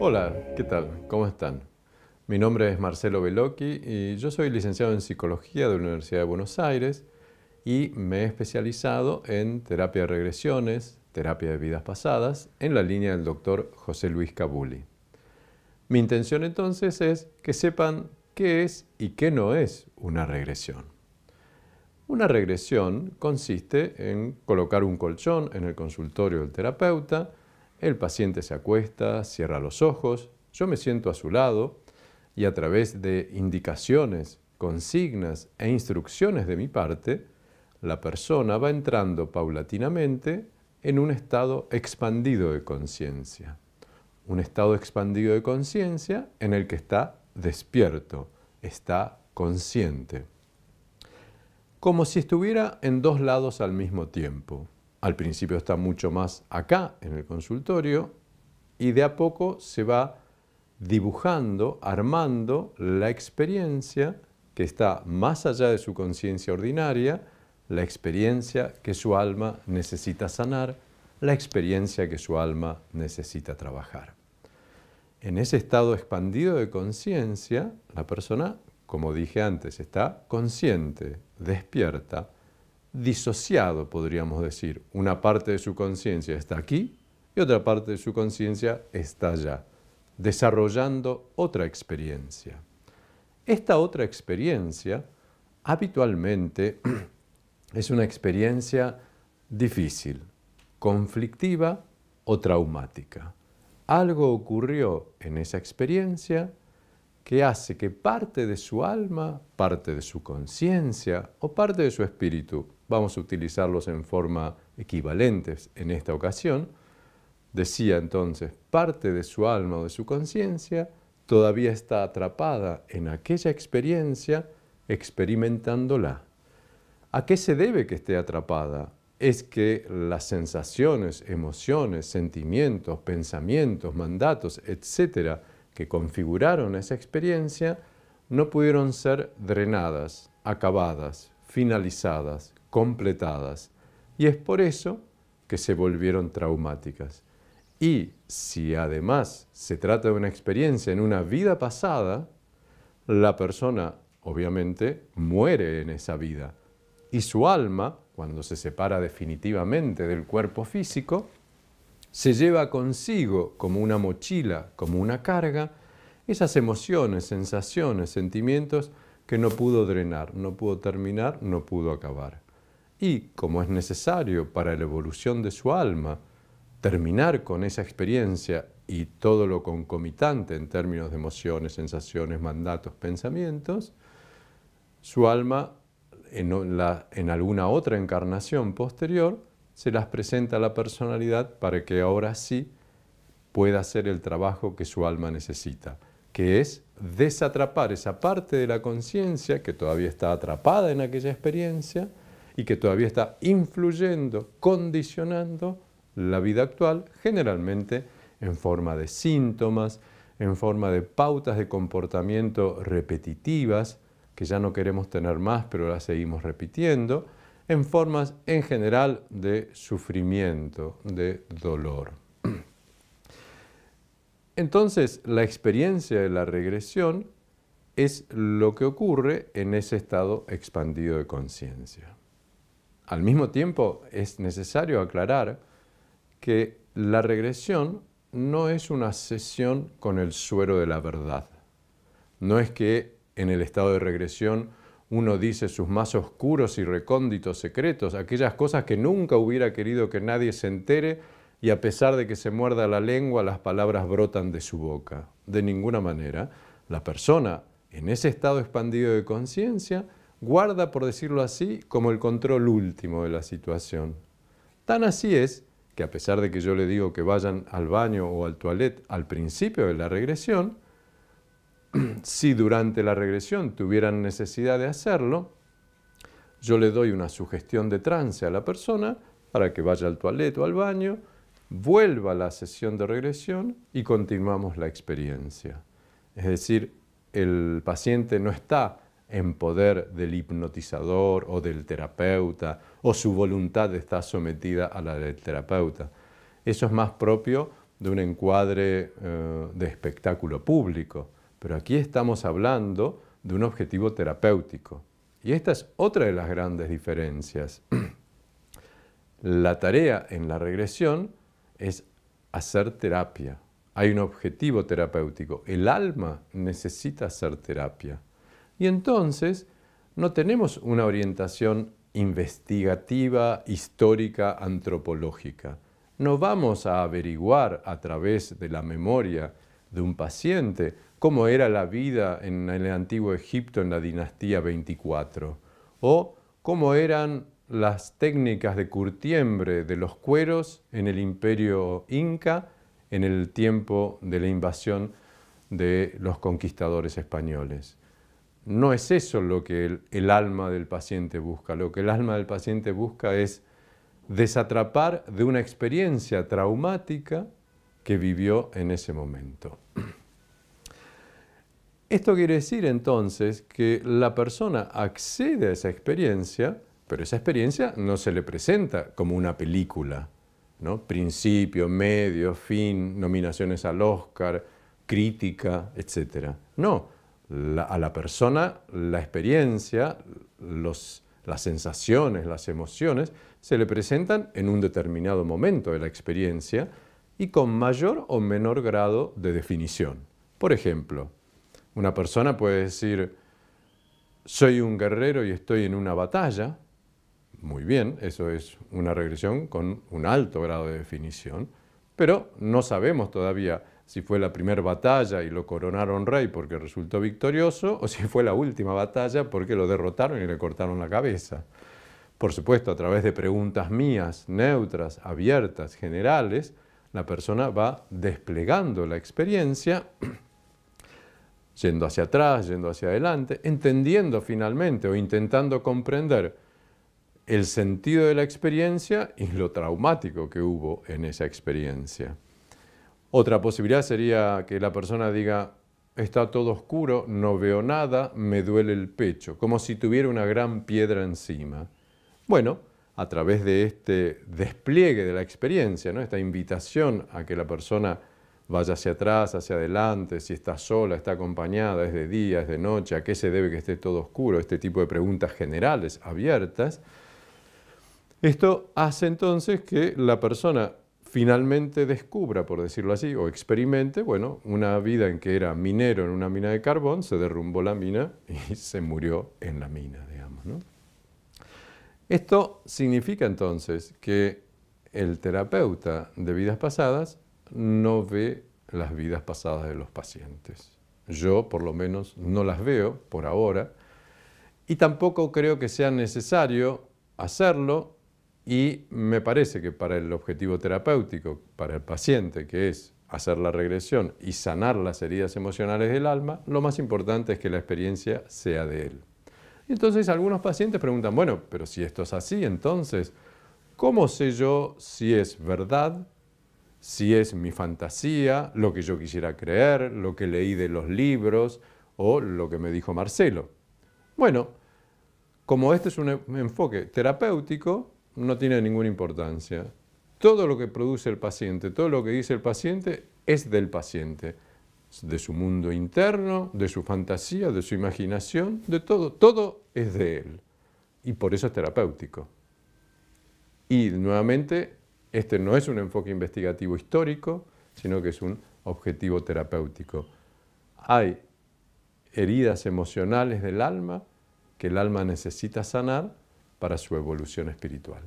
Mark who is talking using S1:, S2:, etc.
S1: Hola, ¿qué tal? ¿Cómo están? Mi nombre es Marcelo Bellocchi y yo soy licenciado en Psicología de la Universidad de Buenos Aires y me he especializado en terapia de regresiones, terapia de vidas pasadas, en la línea del doctor José Luis Cabuli. Mi intención entonces es que sepan qué es y qué no es una regresión. Una regresión consiste en colocar un colchón en el consultorio del terapeuta, el paciente se acuesta, cierra los ojos, yo me siento a su lado y a través de indicaciones, consignas e instrucciones de mi parte, la persona va entrando paulatinamente en un estado expandido de conciencia. Un estado expandido de conciencia en el que está despierto, está consciente. Como si estuviera en dos lados al mismo tiempo. Al principio está mucho más acá en el consultorio y de a poco se va dibujando, armando la experiencia que está más allá de su conciencia ordinaria, la experiencia que su alma necesita sanar, la experiencia que su alma necesita trabajar. En ese estado expandido de conciencia, la persona, como dije antes, está consciente, despierta, disociado, podríamos decir. Una parte de su conciencia está aquí y otra parte de su conciencia está allá, desarrollando otra experiencia. Esta otra experiencia habitualmente es una experiencia difícil, conflictiva o traumática. Algo ocurrió en esa experiencia que hace que parte de su alma, parte de su conciencia o parte de su espíritu, vamos a utilizarlos en forma equivalentes en esta ocasión, decía entonces, parte de su alma o de su conciencia todavía está atrapada en aquella experiencia experimentándola. ¿A qué se debe que esté atrapada? Es que las sensaciones, emociones, sentimientos, pensamientos, mandatos, etcétera, que configuraron esa experiencia, no pudieron ser drenadas, acabadas, finalizadas, completadas. Y es por eso que se volvieron traumáticas. Y si además se trata de una experiencia en una vida pasada, la persona obviamente muere en esa vida. Y su alma, cuando se separa definitivamente del cuerpo físico, se lleva consigo como una mochila, como una carga, esas emociones, sensaciones, sentimientos que no pudo drenar, no pudo terminar, no pudo acabar. Y como es necesario para la evolución de su alma terminar con esa experiencia y todo lo concomitante en términos de emociones, sensaciones, mandatos, pensamientos, su alma en alguna otra encarnación posterior se las presenta a la personalidad para que ahora sí pueda hacer el trabajo que su alma necesita, que es desatrapar esa parte de la conciencia que todavía está atrapada en aquella experiencia y que todavía está influyendo, condicionando la vida actual, generalmente en forma de síntomas, en forma de pautas de comportamiento repetitivas, que ya no queremos tener más, pero las seguimos repitiendo, en formas en general de sufrimiento, de dolor. Entonces, la experiencia de la regresión es lo que ocurre en ese estado expandido de conciencia. Al mismo tiempo, es necesario aclarar que la regresión no es una sesión con el suero de la verdad. No es que en el estado de regresión uno dice sus más oscuros y recónditos secretos, aquellas cosas que nunca hubiera querido que nadie se entere y a pesar de que se muerda la lengua, las palabras brotan de su boca. De ninguna manera. La persona en ese estado expandido de conciencia guarda, por decirlo así, como el control último de la situación. Tan así es que a pesar de que yo le digo que vayan al baño o al toilet al principio de la regresión, si durante la regresión tuvieran necesidad de hacerlo, yo le doy una sugestión de trance a la persona para que vaya al toilet o al baño, vuelva a la sesión de regresión y continuamos la experiencia. Es decir, el paciente no está en poder del hipnotizador o del terapeuta, o su voluntad está sometida a la del terapeuta. Eso es más propio de un encuadre de espectáculo público, pero aquí estamos hablando de un objetivo terapéutico. Y esta es otra de las grandes diferencias. La tarea en la regresión es hacer terapia. Hay un objetivo terapéutico. El alma necesita hacer terapia. Y entonces no tenemos una orientación investigativa, histórica, antropológica. No vamos a averiguar a través de la memoria de un paciente cómo era la vida en el antiguo Egipto en la dinastía 24 o cómo eran las técnicas de curtiembre de los cueros en el imperio inca en el tiempo de la invasión de los conquistadores españoles. No es eso lo que el alma del paciente busca. Lo que el alma del paciente busca es desatrapar de una experiencia traumática que vivió en ese momento. Esto quiere decir entonces que la persona accede a esa experiencia, pero esa experiencia no se le presenta como una película, ¿no? Principio, medio, fin, nominaciones al Oscar, crítica, etc. No, a la persona la experiencia, las sensaciones, las emociones, se le presentan en un determinado momento de la experiencia y con mayor o menor grado de definición. Por ejemplo, una persona puede decir, soy un guerrero y estoy en una batalla. Muy bien, eso es una regresión con un alto grado de definición, pero no sabemos todavía si fue la primera batalla y lo coronaron rey porque resultó victorioso o si fue la última batalla porque lo derrotaron y le cortaron la cabeza. Por supuesto, a través de preguntas mías, neutras, abiertas, generales, la persona va desplegando la experiencia, yendo hacia atrás, yendo hacia adelante, entendiendo finalmente o intentando comprender el sentido de la experiencia y lo traumático que hubo en esa experiencia. Otra posibilidad sería que la persona diga, está todo oscuro, no veo nada, me duele el pecho, como si tuviera una gran piedra encima. Bueno, a través de este despliegue de la experiencia, ¿no? Esta invitación a que la persona vaya hacia atrás, hacia adelante, si está sola, está acompañada, es de día, es de noche, a qué se debe que esté todo oscuro, este tipo de preguntas generales, abiertas. Esto hace entonces que la persona finalmente descubra, por decirlo así, o experimente, bueno, una vida en que era minero en una mina de carbón, se derrumbó la mina y se murió en la mina, digamos, ¿no? Esto significa entonces que el terapeuta de vidas pasadas no ve las vidas pasadas de los pacientes. Yo, por lo menos, no las veo por ahora y tampoco creo que sea necesario hacerlo. Y me parece que para el objetivo terapéutico, para el paciente, que es hacer la regresión y sanar las heridas emocionales del alma, lo más importante es que la experiencia sea de él. Entonces algunos pacientes preguntan, bueno, pero si esto es así, entonces, ¿cómo sé yo si es verdad, si es mi fantasía, lo que yo quisiera creer, lo que leí de los libros o lo que me dijo Marcelo? Bueno, como este es un enfoque terapéutico, no tiene ninguna importancia. Todo lo que produce el paciente, todo lo que dice el paciente es del paciente, de su mundo interno, de su fantasía, de su imaginación, de todo. Todo es de él y por eso es terapéutico. Y nuevamente, este no es un enfoque investigativo histórico, sino que es un objetivo terapéutico. Hay heridas emocionales del alma que el alma necesita sanar para su evolución espiritual.